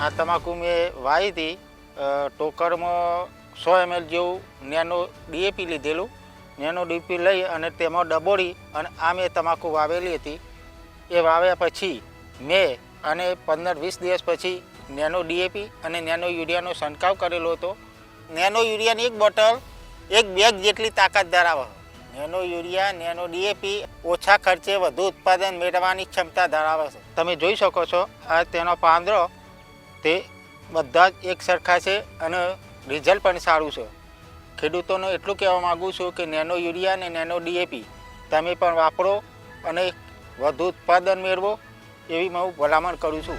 આ તમાકુ મેં વાવી હતી, ટોકરમાં 100 ml જેવું નેનો ડીએપી લીધેલું. નેનો ડીએપી લઈ અને તેમાં ડબોળી અને આ મેં તમાકુ વાવેલી હતી. એ વાવ્યા પછી મેં અને 15-20 દિવસ પછી નેનો ડીએપી અને નેનો યુરિયાનો છંટકાવ કરેલો હતો. નેનો યુરિયાની એક બોટલ 1 બેગ જેટલી તાકાત ધરાવે. નેનો યુરિયા, નેનો ડીએપી ઓછા ખર્ચે વધુ ઉત્પાદન મેળવવાની ક્ષમતા ધરાવે છે. તમે જોઈ શકો છો આ તેનો પાંદડો તે બધા જ એક સરખા છે અને રિઝલ્ટ પણ સારું છે. ખેડૂતોને એટલું કહેવા માગું છું કે નેનો યુરિયા અને નેનો ડીએપી તમે પણ વાપરો અને વધુ ઉત્પાદન મેળવો એવી હું ભલામણ કરું છું.